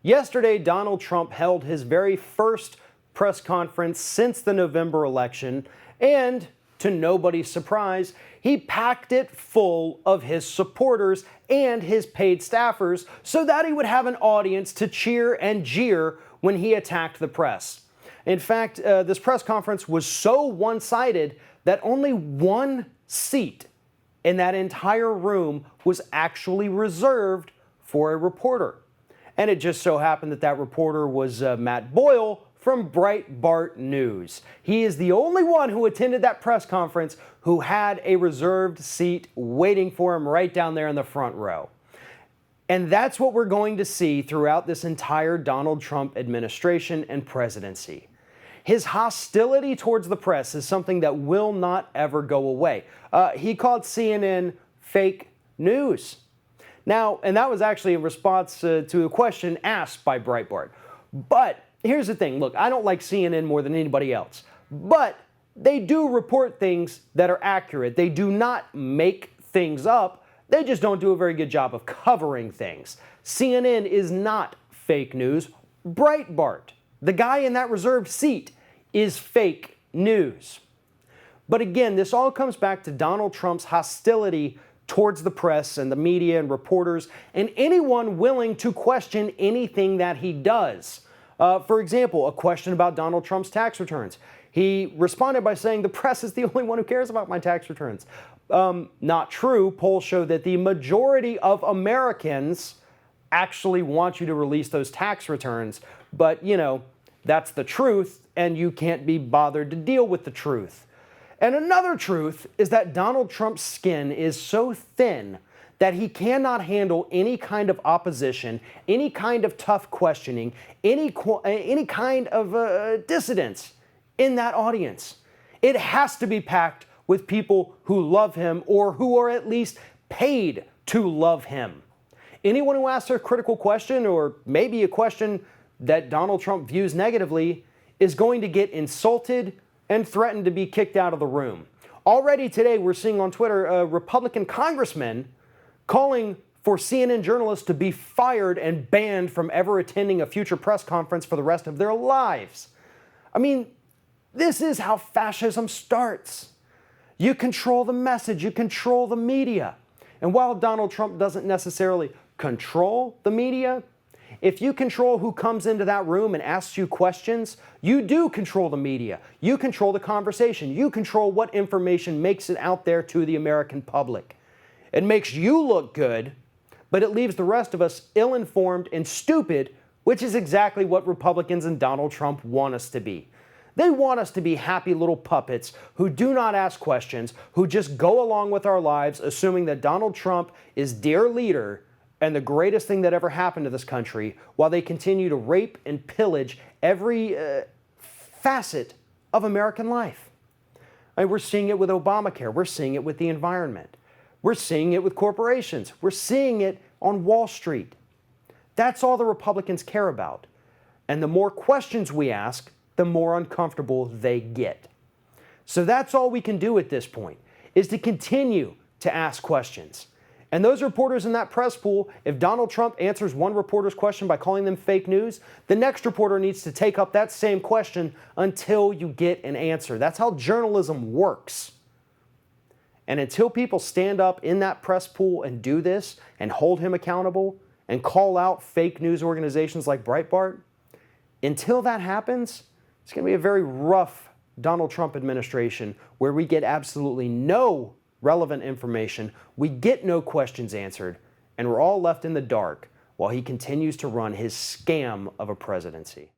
Yesterday, Donald Trump held his very first press conference since the November election, and to nobody's surprise, he packed it full of his supporters and his paid staffers so that he would have an audience to cheer and jeer when he attacked the press. In fact, this press conference was so one-sided that only one seat in that entire room was actually reserved for a reporter. And it just so happened that that reporter was Matt Boyle from Breitbart News. He is the only one who attended that press conference who had a reserved seat waiting for him right down there in the front row. And that's what we're going to see throughout this entire Donald Trump administration and presidency. His hostility towards the press is something that will not ever go away. He called CNN fake news. Now, and that was actually in response to a question asked by Breitbart. But here's the thing. Look, I don't like CNN more than anybody else. But they do report things that are accurate. They do not make things up. They just don't do a very good job of covering things. CNN is not fake news. Breitbart, the guy in that reserved seat, is fake news. But again, this all comes back to Donald Trump's hostility towards the press and the media and reporters and anyone willing to question anything that he does. For example, a question about Donald Trump's tax returns. He responded by saying the press is the only one who cares about my tax returns. Not true. Polls show that the majority of Americans actually want you to release those tax returns. But, you know, that's the truth, and you can't be bothered to deal with the truth. And another truth is that Donald Trump's skin is so thin that he cannot handle any kind of opposition, any kind of tough questioning, any kind of dissidence in that audience. It has to be packed with people who love him or who are at least paid to love him. Anyone who asks a critical question or maybe a question that Donald Trump views negatively is going to get insulted and threatened to be kicked out of the room. Already today, we're seeing on Twitter a Republican congressman calling for CNN journalists to be fired and banned from ever attending a future press conference for the rest of their lives. I mean, this is how fascism starts. You control the message, you control the media. And while Donald Trump doesn't necessarily control the media, if you control who comes into that room and asks you questions, you do control the media. You control the conversation. You control what information makes it out there to the American public. It makes you look good, but it leaves the rest of us ill-informed and stupid, which is exactly what Republicans and Donald Trump want us to be. They want us to be happy little puppets who do not ask questions, who just go along with our lives, assuming that Donald Trump is dear leader and the greatest thing that ever happened to this country, while they continue to rape and pillage every facet of American life. I mean, we're seeing it with Obamacare. We're seeing it with the environment. We're seeing it with corporations. We're seeing it on Wall Street. That's all the Republicans care about. And the more questions we ask, the more uncomfortable they get. So that's all we can do at this point, is to continue to ask questions. And those reporters in that press pool, if Donald Trump answers one reporter's question by calling them fake news, the next reporter needs to take up that same question until you get an answer. That's how journalism works. And until people stand up in that press pool and do this and hold him accountable and call out fake news organizations like Breitbart, until that happens, it's going to be a very rough Donald Trump administration where we get absolutely no relevant information, we get no questions answered, and we're all left in the dark while he continues to run his scam of a presidency.